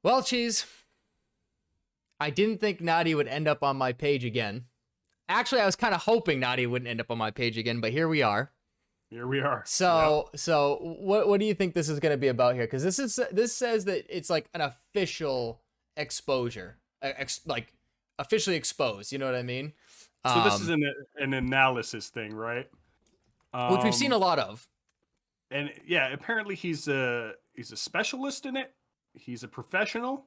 Well, Cheese, I didn't think Nadia would end up on my page again. Actually, I was kind of hoping Nadia wouldn't end up on my page again, but here we are. Here we are. So what do you think this is going to be about here? Because this says that it's like an official exposure, like officially exposed. You know what I mean? So this is an analysis thing, right? Which we've seen a lot of. And yeah, apparently he's a specialist in it. He's a professional.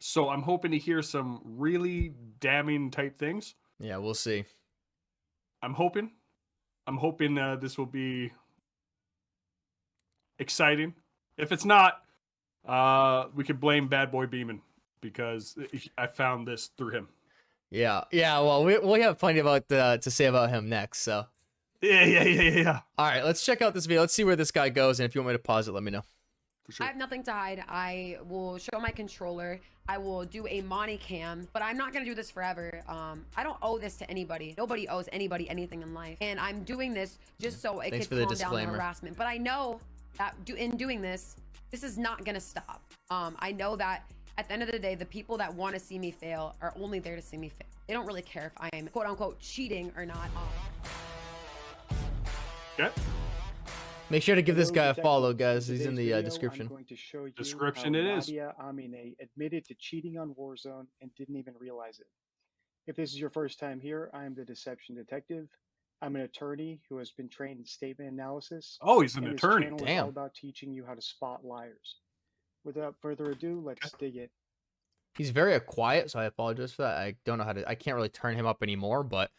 So I'm hoping to hear some really damning type things. Yeah, we'll see. I'm hoping this will be exciting. If it's not, we could blame Bad Boy Beeman because I found this through him. Yeah. Well, we have plenty about to say about him next. So yeah. All right, let's check out this video. Let's see where this guy goes, and if you want me to pause it, let me know. For sure. I have nothing to hide. I will show my controller. I will do a Monty cam, but I'm not gonna do this forever. I don't owe this to anybody. Nobody owes anybody anything in life, and I'm doing this just so it could calm down the harassment. But I know that in doing this, this is not gonna stop. I know that at the end of the day, the people that want to see me fail are only there to see me fail. They don't really care if I am quote unquote cheating or not. Okay. Make sure to give this guy a follow, guys. He's in the description. I'm going to show you Description how it is. Nadia Amine admitted to cheating on Warzone and didn't even realize it. If this is your first time here, I am the Deception Detective. I'm an attorney who has been trained in statement analysis. Oh, he's an and this attorney. channel is all about teaching you how to spot liars. Without further ado, let's dig in. He's very quiet, so I apologize for that. I don't know how to. I can't really turn him up anymore, but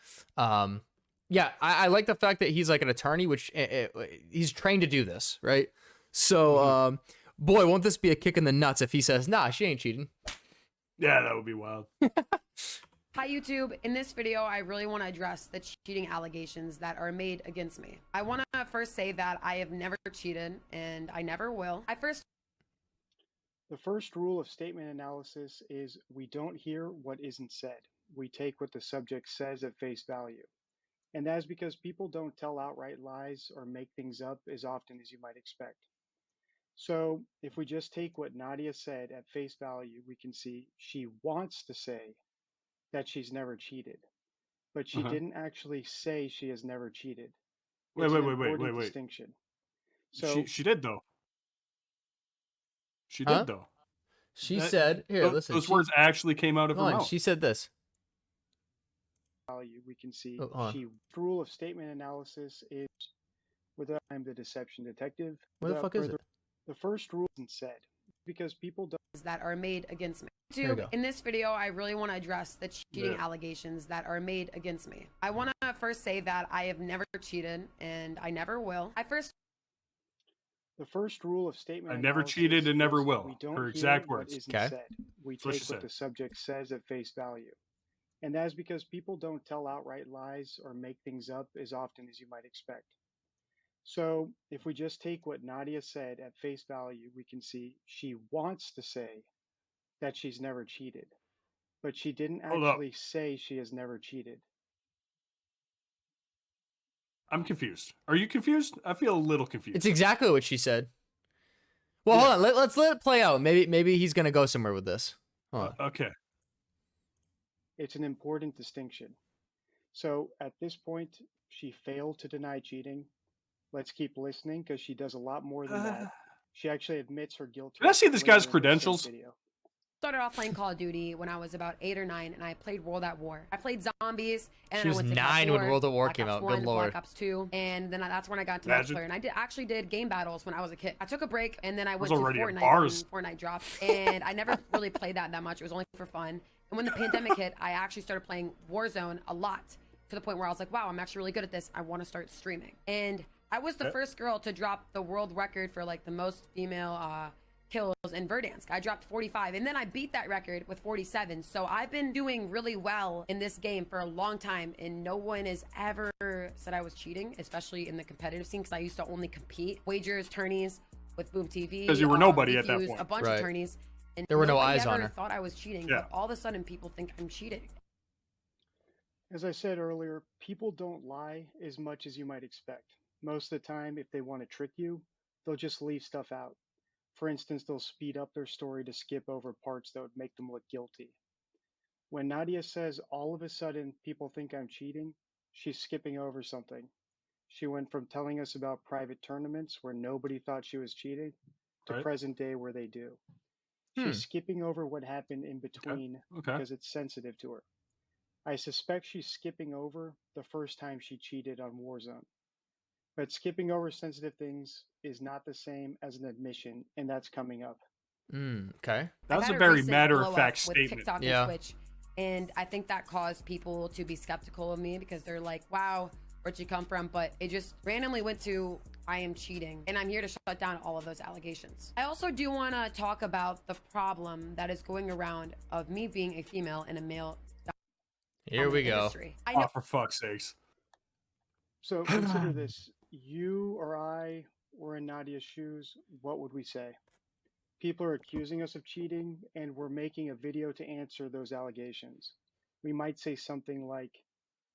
yeah, I like the fact that he's like an attorney, which he's trained to do this, right? So, boy, won't this be a kick in the nuts if he says, "Nah, she ain't cheating." Yeah, that would be wild. Hi YouTube, in this video I really want to address the cheating allegations that are made against me. I want to first say that I have never cheated and I never will. The first rule of statement analysis is we don't hear what isn't said. We take what the subject says at face value. And that is because people don't tell outright lies or make things up as often as you might expect. So if we just take what Nadia said at face value, we can see she wants to say that she's never cheated, but she didn't actually say she has never cheated. Wait. Distinction. So she did though. She Huh? did though. She said, "Here, listen." Those words actually came out of her mouth. She said this. We can see she rule of statement analysis is without I'm the Deception Detective. Where the fuck is it? The first rule isn't said because people don't that are made against me. YouTube, in this video I really want to address the cheating allegations that are made against me. I want to first say that I have never cheated and I never will. The first rule of statement I never cheated and never will. We don't Her hear exact what words. isn't said. We take what the subject says at face value. And that is because people don't tell outright lies or make things up as often as you might expect. So if we just take what Nadia said at face value, we can see she wants to say that she's never cheated, but she didn't actually say she has never cheated. I'm confused. Are you confused? I feel a little confused. It's exactly what she said. Well, hold on. Let's let it play out. Maybe he's gonna go somewhere with this. Hold on. Okay. It's an important distinction. So at this point, she failed to deny cheating. Let's keep listening because she does a lot more than that. She actually admits her guilt. Can I see this guy's credentials? Started off playing Call of Duty when I was about 8 or 9, and I played World at War. I played zombies, and she was 9 when World at War came out. Good lord. Black Ops 2, and then that's when I got to multiplayer. And I actually did game battles when I was a kid. I took a break, and then I went to Fortnite when Fortnite dropped, and I never really played that much. It was only for fun. And when the pandemic hit, I actually started playing Warzone a lot, to the point where I was like, wow, I'm actually really good at this. I want to start streaming. And I was the first girl to drop the world record for like the most female kills in Verdansk. I dropped 45, and then I beat that record with 47. So I've been doing really well in this game for a long time, and no one has ever said I was cheating, especially in the competitive scene, because I used to only compete wagers, tourneys with Boom TV. Because you were nobody at that point. A bunch of tourneys. And there were no eyes on her. Thought I was cheating, but all of a sudden people think I'm cheating. As I said earlier, people don't lie as much as you might expect. Most of the time, if they want to trick you, they'll just leave stuff out. For instance, they'll speed up their story to skip over parts that would make them look guilty. When Nadia says all of a sudden people think I'm cheating, she's skipping over something. She went from telling us about private tournaments where nobody thought she was cheating to Right. present day where they do. She's skipping over what happened in between because it's sensitive to her. I suspect she's skipping over the first time she cheated on Warzone. But skipping over sensitive things is not the same as an admission, and that's coming up. Okay. That was a very matter-of-fact statement. With TikTok and Twitch, and I think that caused people to be skeptical of me because they're like, wow, where'd you come from? But it just randomly went to, I am cheating, and I'm here to shut down all of those allegations. I also do want to talk about the problem that is going around of me being a female and a male. Here we go. I know. Oh, for fuck's sakes. So consider this. You or I were in Nadia's shoes. What would we say? People are accusing us of cheating, and we're making a video to answer those allegations. We might say something like,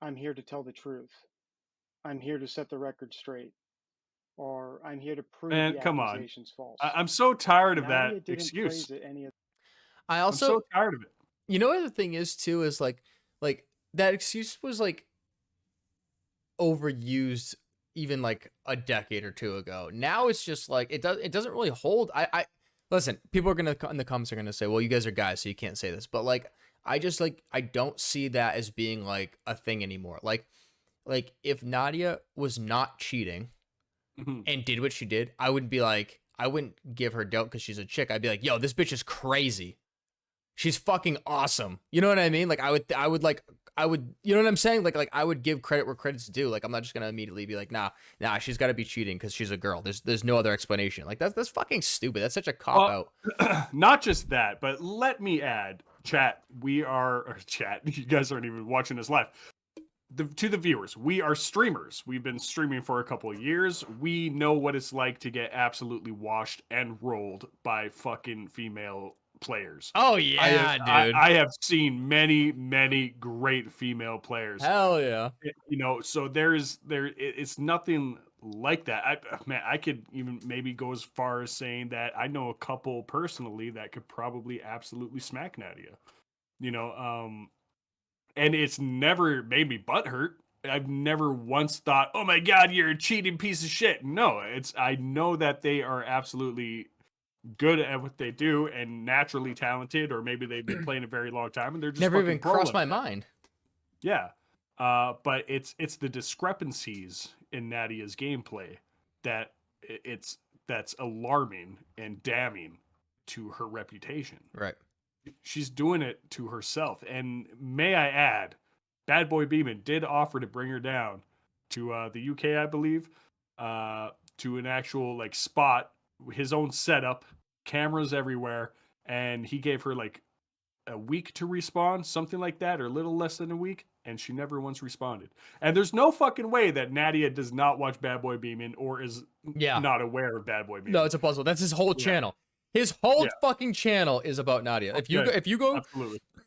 I'm here to tell the truth. I'm here to set the record straight. Or I'm here to prove the accusation's false. I'm so tired of Nadia that excuse. I'm so tired of it. You know what the thing is too is like that excuse was like overused even like a decade or two ago. Now it's just like it doesn't really hold. I listen, people are gonna in the comments are gonna say, well, you guys are guys, so you can't say this. But like I don't see that as being like a thing anymore. Like if Nadia was not cheating and did what she did, I wouldn't give her doubt because she's a chick. I'd be like, yo, this bitch is crazy. She's fucking awesome. You know what I mean? Like I would, you know what I'm saying? Like I would give credit where credit's due. Like I'm not just gonna immediately be like, nah, she's got to be cheating because she's a girl. There's no other explanation. Like that's fucking stupid. That's such a cop out. Not just that, but let me add, chat. Chat. You guys aren't even watching this live. To the viewers, we are streamers. We've been streaming for a couple of years. We know what it's like to get absolutely washed and rolled by fucking female players. Oh yeah, dude. I have seen many great female players. Hell yeah. You know, so it's nothing like that. I could even maybe go as far as saying that I know a couple personally that could probably absolutely smack Nadia. You know, and it's never made me butthurt. I've never once thought, oh my God, you're a cheating piece of shit. No, I know that they are absolutely good at what they do and naturally talented, or maybe they've been playing a very long time and they're just never even crossed my mind. Yeah. But it's the discrepancies in Nadia's gameplay that's alarming and damning to her reputation. Right. She's doing it to herself. And may I add, Bad Boy Beeman did offer to bring her down to the UK, I believe, to an actual like spot, his own setup, cameras everywhere, and he gave her like a week to respond, something like that, or a little less than a week, and she never once responded. And there's no fucking way that Nadia does not watch Bad Boy Beeman or is not aware of Bad Boy Beeman. No, it's a puzzle. That's his whole channel. His whole fucking channel is about Nadia. If you go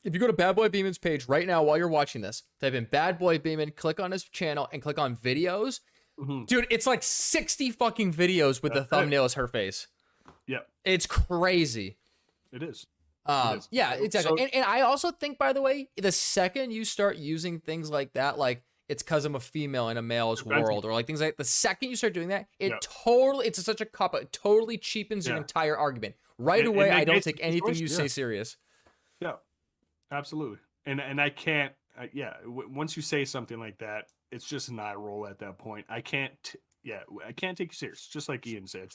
to Bad Boy Beeman's page right now while you're watching this, type in Bad Boy Beeman, click on his channel, and click on videos. Dude, it's like 60 fucking videos with the thumbnail as her face. Yep. It's crazy. It is. Yeah, exactly. And I also think, by the way, the second you start using things like that, like it's because I'm a female in a male's world, or like things like the second you start doing that, it's such a cop. It totally cheapens your entire argument. Right away, I don't take anything you say serious. Yeah, absolutely. And I can't. Once you say something like that, it's just an eye roll at that point. I can't take you serious. Just like Ian said,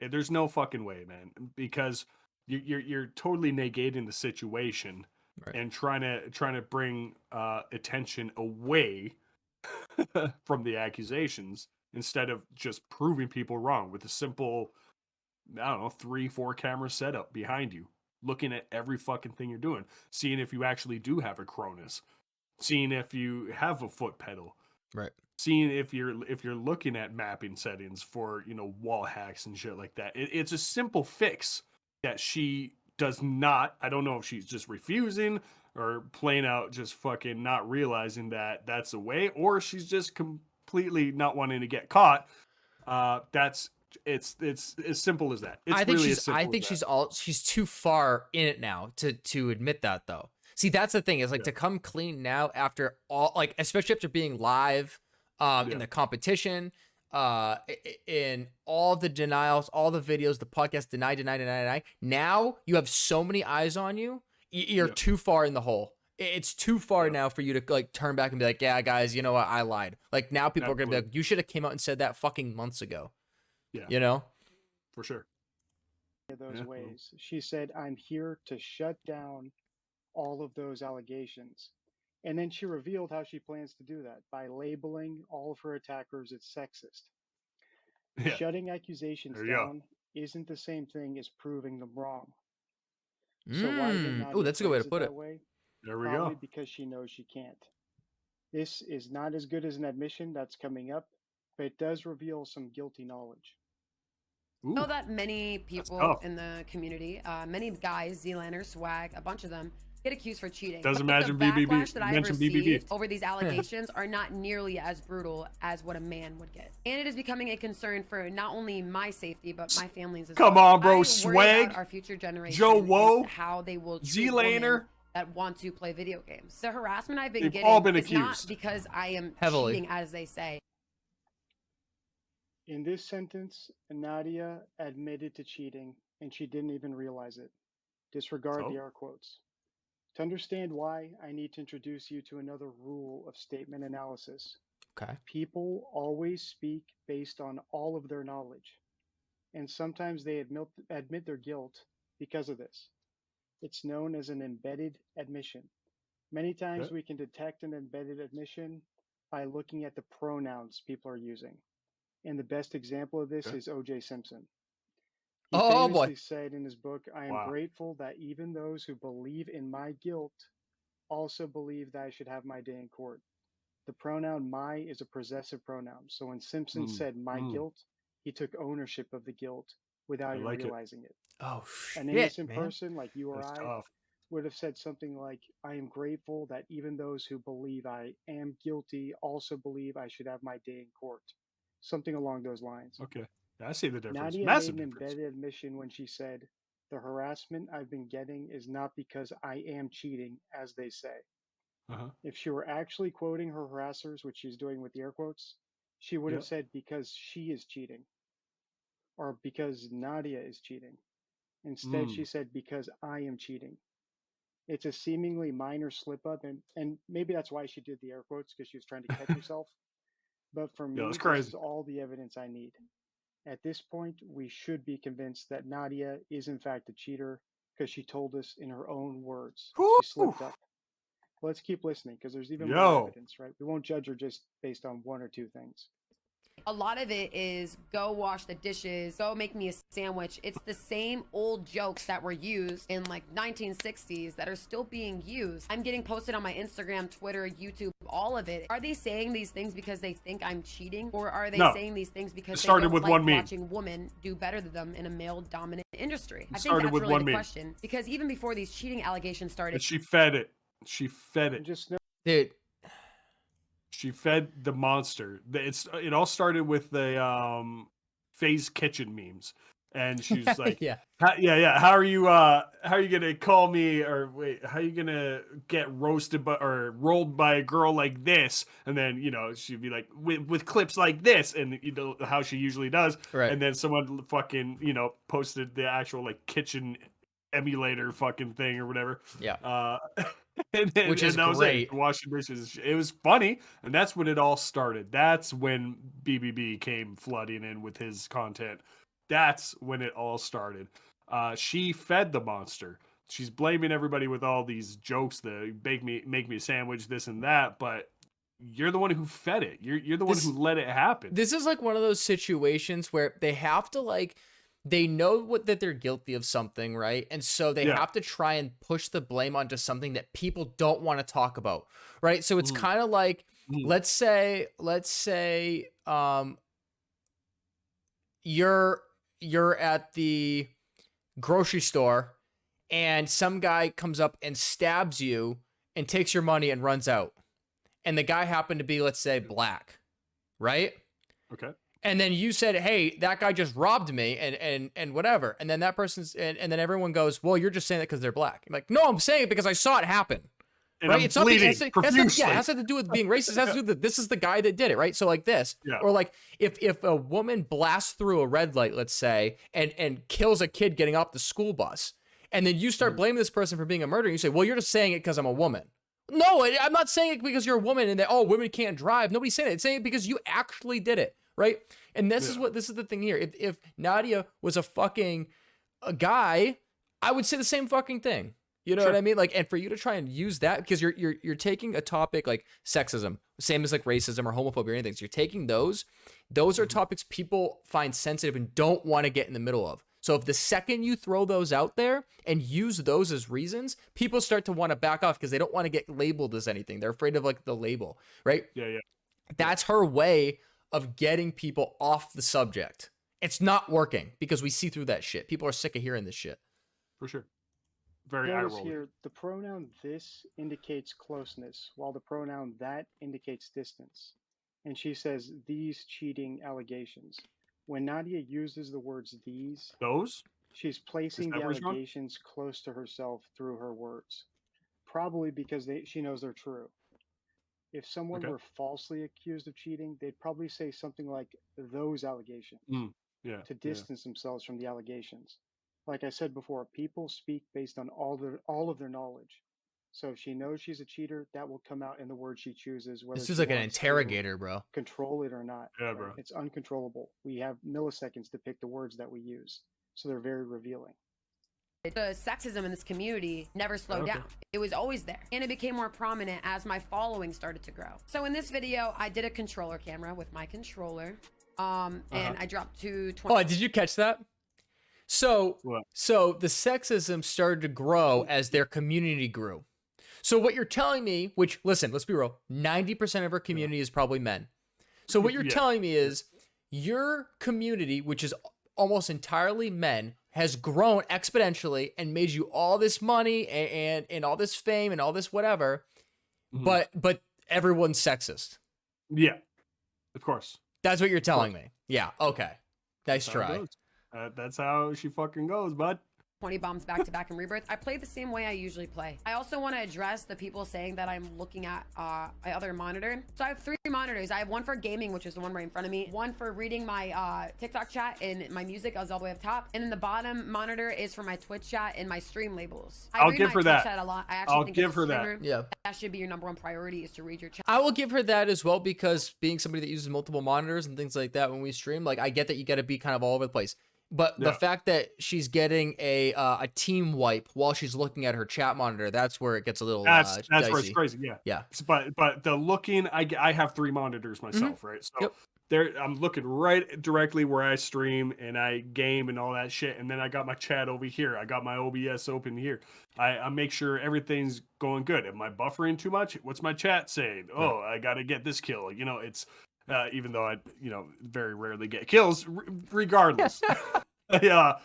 there's no fucking way, man, because you're totally negating the situation and trying to bring attention away from the accusations instead of just proving people wrong with a simple, I don't know, 3-4 camera setup behind you, looking at every fucking thing you're doing, seeing if you actually do have a Cronus, seeing if you have a foot pedal, right? Seeing if you're looking at mapping settings for, you know, wall hacks and shit like that. It's a simple fix that she does not. I don't know if she's just refusing or plain out just fucking not realizing that that's the way, or she's just completely not wanting to get caught. That's It's as simple as that. It's I think really she's as simple I think as she's that. she's too far in it now to admit that though. See, that's the thing is like Yeah. to come clean now after all, like especially after being live in the competition, in all the denials, all the videos, the podcast, deny. Now you have so many eyes on you. You're too far in the hole. It's too far now for you to like turn back and be like, yeah, guys, you know what? I lied. Like now people are gonna be like, you should have came out and said that fucking months ago. Yeah. You know? For sure. Those ways. She said, I'm here to shut down all of those allegations. And then she revealed how she plans to do that by labeling all of her attackers as sexist. Yeah. Shutting accusations down isn't the same thing as proving them wrong. So why did Nadia that's a good way to put it. That way? There we Probably go. because she knows she can't. This is not as good as an admission that's coming up, but it does reveal some guilty knowledge. I know that many people in the community, many guys, Zlander, Swag, a bunch of them, get accused for cheating. Doesn't but imagine the backlash BBB. that I have received over these allegations are not nearly as brutal as what a man would get. And it is becoming a concern for not only my safety, but my family's as well. Come on, bro. I worry Swag. about our future generation. Joe Woe. How they will treat Zlander. That want to play video games. The harassment I've been getting all been is accused. not because I am Heavily cheating, as they say. In this sentence, Nadia admitted to cheating, and she didn't even realize it. Disregard the air quotes. To understand why, I need to introduce you to another rule of statement analysis. Okay. People always speak based on all of their knowledge, and sometimes they admit their guilt because of this. It's known as an embedded admission. Many times we can detect an embedded admission by looking at the pronouns people are using. And the best example of this is O.J. Simpson. He famously said in his book, I am grateful that even those who believe in my guilt also believe that I should have my day in court. The pronoun my is a possessive pronoun. So when Simpson said my guilt, he took ownership of the guilt without even realizing it. Oh, shit, An innocent man. person like you or I would have said something like, I am grateful that even those who believe I am guilty also believe I should have my day in court. Something along those lines. Okay. I see the difference. Nadia Massive made an difference. embedded admission when she said, the harassment I've been getting is not because I am cheating, as they say. If she were actually quoting her harassers, which she's doing with the air quotes, she would have said because she is cheating or because Nadia is cheating. Instead, she said because I am cheating. It's a seemingly minor slip up, and maybe that's why she did the air quotes, because she was trying to catch herself. But for me, this is all the evidence I need. At this point, we should be convinced that Nadia is in fact a cheater because she told us in her own words. She slipped up. Let's keep listening because there's even more evidence, right? We won't judge her just based on one or two things. A lot of it is go wash the dishes, go make me a sandwich. It's the same old jokes that were used in like 1960s that are still being used. I'm getting posted on my Instagram, Twitter, YouTube, all of it. Are they saying these things because they think I'm cheating? Or are they saying these things because they don't like watching women do better than them in a male-dominant industry? I think that's really the question. Because even before these cheating allegations started... But she fed it. She fed it. Dude. She fed the monster. It all started with the FaZe Kitchen memes, and she's like, How are you gonna call me, or wait, how are you gonna get roasted or rolled by a girl like this? And then she'd be like with clips like this, and how she usually does. Right. And then someone fucking posted the actual like kitchen emulator fucking thing or whatever. Yeah. Which is great. Washing dishes. It was funny, and that's when it all started. That's when BBB came flooding in with his content. That's when it all started. She fed the monster. She's blaming everybody with all these jokes, the make me a sandwich, this and that, but you're the one who fed it. You're the one who let it happen. This is like one of those situations where they have to they know that they're guilty of something, right? And so they have to try and push the blame onto something that people don't want to talk about, right? So it's kind of like, let's say, you're at the grocery store and some guy comes up and stabs you and takes your money and runs out. And the guy happened to be, let's say, black, right? Okay. And then you said, hey, that guy just robbed me and whatever. And then that person's, and then everyone goes, well, you're just saying that because they're black. I'm like, no, I'm saying it because I saw it happen. And right? I'm It's something, bleeding profusely. it has nothing to do with being racist. It has to do with that this is the guy that did it, right? So like this, or like if a woman blasts through a red light, let's say, and kills a kid getting off the school bus, and then you start blaming this person for being a murderer, and you say, well, you're just saying it because I'm a woman. No, I'm not saying it because you're a woman and that, oh, women can't drive. Nobody's saying it. It's saying it because you actually did it, right? And this is the thing here. If Nadia was a guy, I would say the same fucking thing. You know what I mean? Like, and for you to try and use that, because you're taking a topic like sexism, same as like racism or homophobia or anything. So you're taking those are topics people find sensitive and don't want to get in the middle of. So if the second you throw those out there and use those as reasons, people start to want to back off because they don't want to get labeled as anything. They're afraid of like the label, right? Yeah. That's her way of getting people off the subject. It's not working because we see through that shit. People are sick of hearing this shit. For sure. Very Notice here, the pronoun this indicates closeness, while the pronoun that indicates distance. And she says these cheating allegations. When Nadia uses the words these, she's placing the allegations close to herself through her words, probably because she knows they're true. If someone were falsely accused of cheating, they'd probably say something like those allegations to distance themselves from the allegations. Like I said before, people speak based on all of their knowledge. So if she knows she's a cheater, that will come out in the word she chooses. Whether this is like an interrogator, bro. Control it or not. Yeah, bro. It's uncontrollable. We have milliseconds to pick the words that we use. So they're very revealing. The sexism in this community never slowed down. It was always there. And it became more prominent as my following started to grow. So in this video, I did a controller camera with my controller. And I dropped to 20. Oh, did you catch that? So the sexism started to grow as their community grew. So what you're telling me, which, listen, let's be real, 90% of our community is probably men. So what you're telling me is your community, which is almost entirely men, has grown exponentially and made you all this money and all this fame and all this whatever, but everyone's sexist. Yeah, of course. That's what you're telling me. Yeah, okay. Nice try. That's how she fucking goes, bud. 20 bombs back to back in Rebirth. I play the same way I usually play. I also want to address the people saying that I'm looking at my other monitor. So I have 3 monitors. I have one for gaming, which is the one right in front of me. One for reading my TikTok chat and my music is all the way up top. And then the bottom monitor is for my Twitch chat and my stream labels. I'll give her that. Chat a lot. I actually think give her that. Yeah. That should be your #1 priority, is to read your chat. I will give her that as well, because being somebody that uses multiple monitors and things like that when we stream, like I get that you got to be kind of all over the place. But the fact that she's getting a team wipe while she's looking at her chat monitor, that's where it gets a little that's dicey. where it's crazy. Yeah. But the looking, I have 3 monitors myself, right? So there, I'm looking right directly where I stream and I game and all that shit. And then I got my chat over here. I got my OBS open here. I make sure everything's going good. Am I buffering too much? What's my chat saying? Oh, I got to get this kill. You know, it's even though I, very rarely get kills, regardless. Yeah,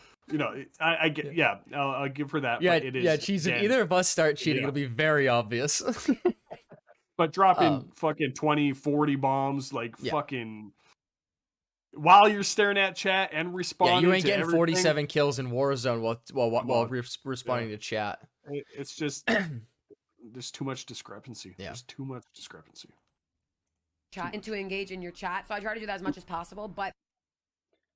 I get. Yeah, I'll give her that. Yeah, but it is. Yeah, cheese. If either of us start cheating, it'll be very obvious. But dropping fucking 20, 40 bombs, like fucking while you're staring at chat and responding. Yeah, you ain't to getting everything. 47 kills in Warzone while responding to chat. It's just there's too much discrepancy. Yeah. There's too much discrepancy. Chat and to engage in your chat. So I try to do that as much as possible, but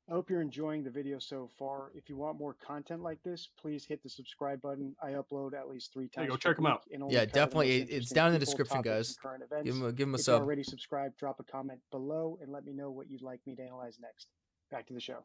I hope you're enjoying the video so far. If you want more content like this, please hit the subscribe button. I upload at least 3 times. Go check them out. Yeah, definitely. It's down in the description, guys. Give them a sub. If you're already subscribed, drop a comment below and let me know what you'd like me to analyze next. Back to the show.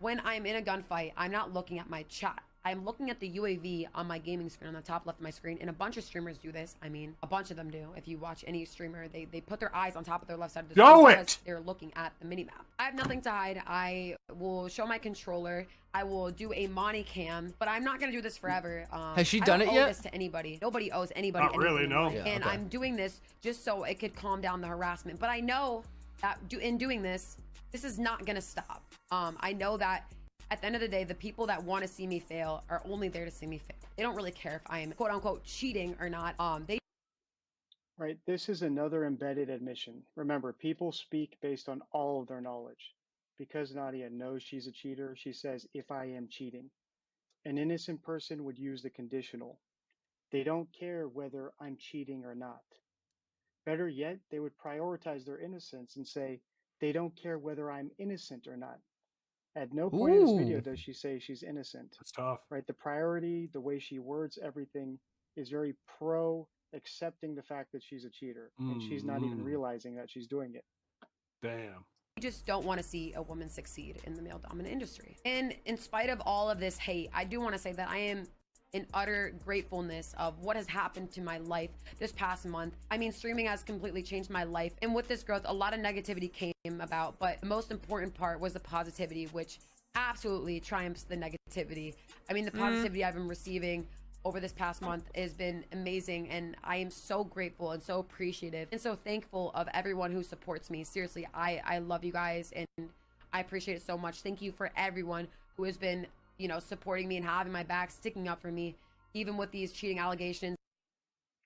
When I'm in a gunfight, I'm not looking at my chat. I'm looking at the UAV on my gaming screen on the top left of my screen, and a bunch of streamers do this. I mean, a bunch of them do. If you watch any streamer, they put their eyes on top of their left side of the screen because they're looking at the minimap. I have nothing to hide. I will show my controller. I will do a Monty cam, but I'm not gonna do this forever. Has she done it yet? I don't owe this to anybody. Nobody owes anybody anything. Really, no. Yeah, and I'm doing this just so it could calm down the harassment. But I know that in doing this, this is not gonna stop. I know that at the end of the day, the people that want to see me fail are only there to see me fail. They don't really care if I am quote unquote cheating or not. Right? This is another embedded admission. Remember, people speak based on all of their knowledge. Because Nadia knows she's a cheater, she says, if I am cheating. An innocent person would use the conditional. They don't care whether I'm cheating or not. Better yet, they would prioritize their innocence and say, they don't care whether I'm innocent or not. At no point in this video Ooh. does she say she's innocent. That's tough. Right? The priority, the way she words everything is very pro accepting the fact that she's a cheater. And she's not even realizing that she's doing it. Damn. We just don't want to see a woman succeed in the male dominant industry. And in spite of all of this hate, I do want to say that I am in utter gratefulness of what has happened to my life this past month. I mean, streaming has completely changed my life. And with this growth, a lot of negativity came about, but the most important part was the positivity, which absolutely triumphs the negativity. I mean, the positivity I've been receiving over this past month has been amazing, and I am so grateful and so appreciative and so thankful of everyone who supports me. Seriously, I love you guys, and I appreciate it so much. Thank you for everyone who has been, you know, supporting me and having my back, sticking up for me, even with these cheating allegations.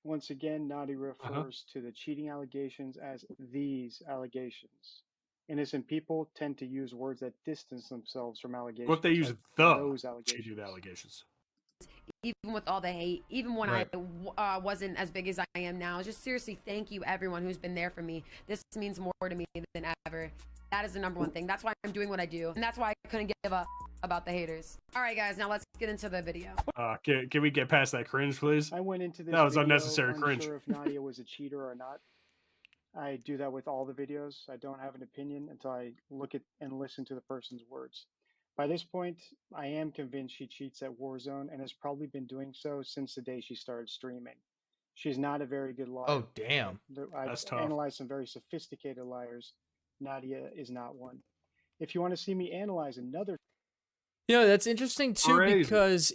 Once again, Nadia refers to the cheating allegations as these allegations. Innocent people tend to use words that distance themselves from allegations. What if they use like those allegations. cheated allegations? Even with all the hate, even when I wasn't as big as I am now. Just seriously, thank you everyone who's been there for me. This means more to me than ever. That is the number one thing. That's why I'm doing what I do, and that's why I couldn't give up about the haters. All right, guys, now let's get into the video. Can we get past that cringe, please? I went into this That was video unnecessary cringe. unsure if Nadia was a cheater or not. I do that with all the videos. I don't have an opinion until I look at and listen to the person's words. By this point, I am convinced she cheats at Warzone and has probably been doing so since the day she started streaming. She's not a very good liar. Oh, damn. That's tough. I've analyzed some very sophisticated liars. Nadia is not one. If you want to see me analyze another... You know, that's interesting too, because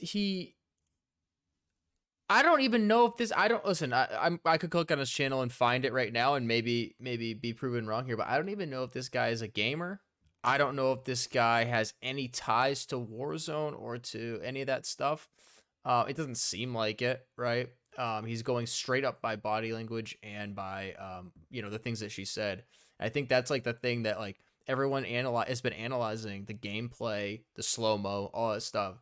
I don't even know if this. Listen. I could click on his channel and find it right now, and maybe be proven wrong here. But I don't even know if this guy is a gamer. I don't know if this guy has any ties to Warzone or to any of that stuff. It doesn't seem like it, right? He's going straight up by body language and by you know, the things that she said. I think that's like the thing that like everyone has been analyzing: the gameplay, the slow-mo, all that stuff.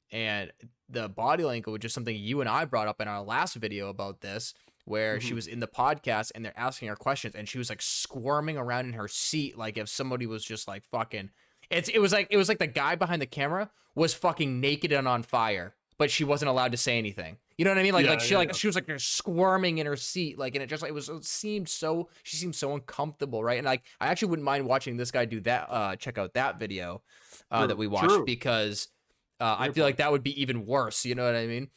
And the body language is something you and I brought up in our last video about this, where she was in the podcast and they're asking her questions and she was like squirming around in her seat, like if somebody was just like fucking. It was like the guy behind the camera was fucking naked and on fire, but she wasn't allowed to say anything. You know what I mean? She was like squirming in her seat, like, and it seemed so, she seemed so uncomfortable, right? And like, I actually wouldn't mind watching this guy do that. Check out that video that we watched, because I feel like that would be even worse. You know what I mean?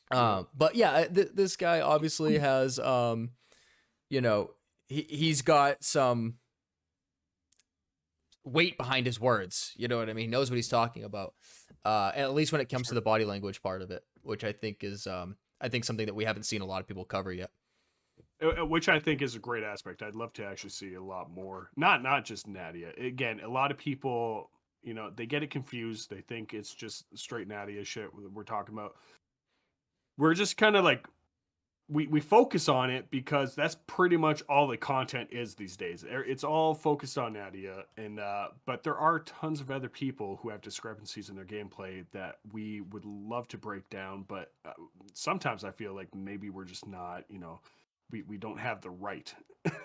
But yeah, this guy obviously has, you know, he's got some weight behind his words. You know what I mean? He knows what he's talking about. At least when it comes to the body language part of it, which I think is, I think something that we haven't seen a lot of people cover yet. Which I think is a great aspect. I'd love to actually see a lot more. Not just Nadia. Again, a lot of people, you know, they get it confused. They think it's just straight Nadia shit we're talking about. We're just kind of like, we focus on it because that's pretty much all the content is these days. It's all focused on Nadia, and but there are tons of other people who have discrepancies in their gameplay that we would love to break down. But sometimes I feel like maybe we're just not, you know, we don't have the right,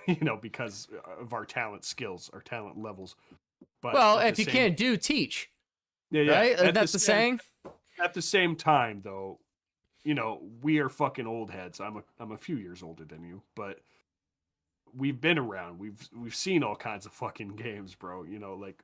you know, because of our talent skills, our talent levels. But well, if you can't teach. Yeah. Right? That's the saying. At the same time, though, you know, we are fucking old heads. I'm a few years older than you, but we've been around. We've seen all kinds of fucking games, bro. You know, like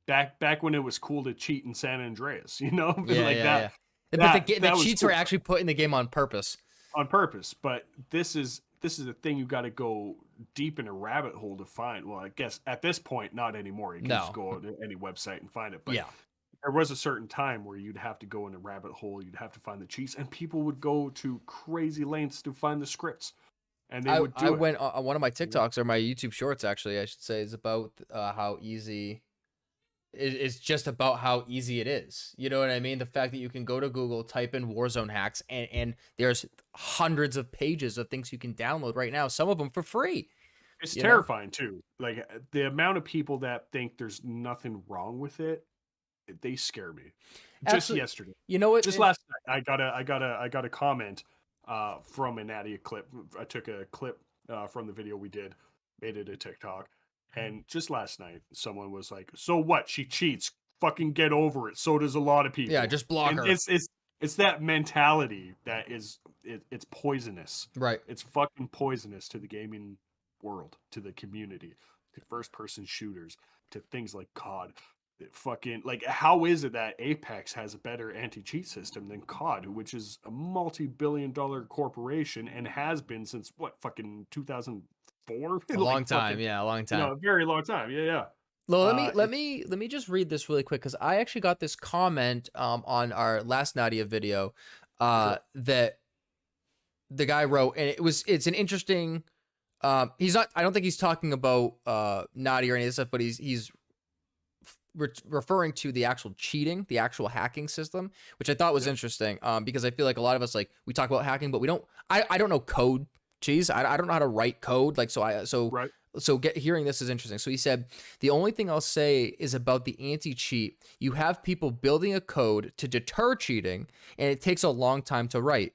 back when it was cool to cheat in San Andreas, you know? Yeah. But the cheats were actually put in the game on purpose. On purpose, but this is the thing, you got to go deep in a rabbit hole to find. Well, I guess at this point, not anymore. You can just go to any website and find it. But there was a certain time where you'd have to go in a rabbit hole. You'd have to find the cheats, and people would go to crazy lengths to find the scripts. And they would do I went on one of my TikToks or my YouTube shorts, actually, I should say, is about how easy is just about how easy it is. You know what I mean? The fact that you can go to Google, type in Warzone hacks, and there's hundreds of pages of things you can download right now, some of them for free. It's terrifying too. Like the amount of people that think there's nothing wrong with it, they scare me. Just yesterday. You know what? Just last night, I got a comment from a Nadia clip. I took a clip from the video we did, made it a TikTok, and just last night, someone was like, "So what? She cheats. Fucking get over it." So does a lot of people. Yeah, just block her. It's that mentality that is it's poisonous. Right. It's fucking poisonous to the gaming world, to the community, to first person shooters, to things like COD. Fucking, like, how is it that Apex has a better anti-cheat system than COD, which is a multi-billion-dollar corporation and has been since what, fucking 2004? A long time, yeah, a long time. A very long time. Yeah. Well, let me just read this really quick, because I actually got this comment on our last Nadia video that the guy wrote, and it's an interesting. He's not. I don't think he's talking about Nadia or any of this stuff, but he's referring to the actual cheating, the actual hacking system, which I thought was interesting. Because I feel like a lot of us, like, we talk about hacking, but we don't. I don't know code. Cheese. I don't know how to write code. Like, hearing this is interesting. So he said, the only thing I'll say is about the anti-cheat. You have people building a code to deter cheating, and it takes a long time to write.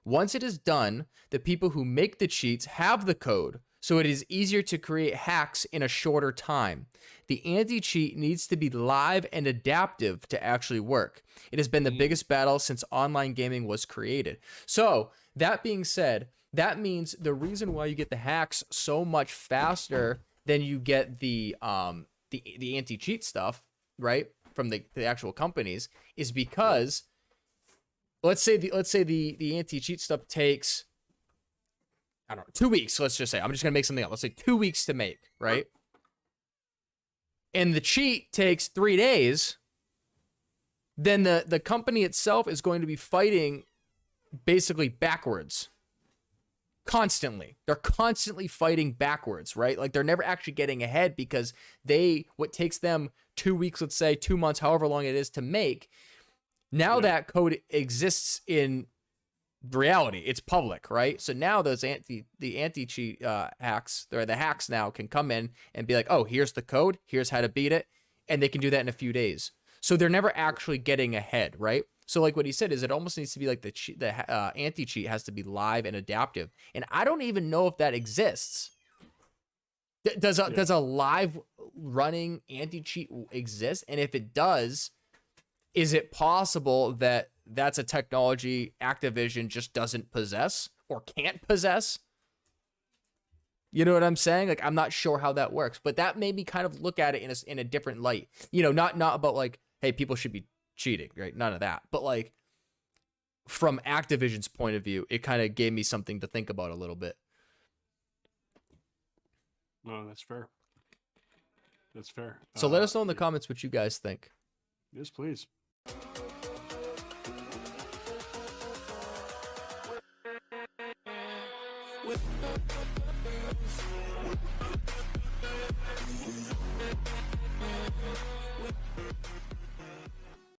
Once it is done, the people who make the cheats have the code, so it is easier to create hacks in a shorter time. The anti-cheat needs to be live and adaptive to actually work. It has been the biggest battle since online gaming was created. So, that being said, that means the reason why you get the hacks so much faster than you get the anti-cheat stuff, right, from the actual companies, is because let's say the anti-cheat stuff takes, I don't know, 2 weeks. Let's just say, I'm just gonna make something up. Let's say 2 weeks to make, right? And the cheat takes 3 days. Then the company itself is going to be fighting basically backwards. Constantly. They're constantly fighting backwards, right? Like, they're never actually getting ahead, because what takes them 2 weeks, let's say 2 months, however long it is to make, now that code exists in reality. It's public, right? So now those the anti-cheat hacks, or the hacks now, can come in and be like, oh, here's the code, here's how to beat it, and they can do that in a few days. So they're never actually getting ahead, right? So like what he said is, it almost needs to be like the anti-cheat has to be live and adaptive. And I don't even know if that exists. Does a live running anti-cheat exist? And if it does, is it possible that that's a technology Activision just doesn't possess or can't possess? You know what I'm saying? Like, I'm not sure how that works, but that made me kind of look at it in a different light. You know, not about like, hey, people should be cheating, right? None of that. But like, from Activision's point of view, it kind of gave me something to think about a little bit. No, that's fair. That's fair. So let us know in the comments what you guys think. Yes, please. With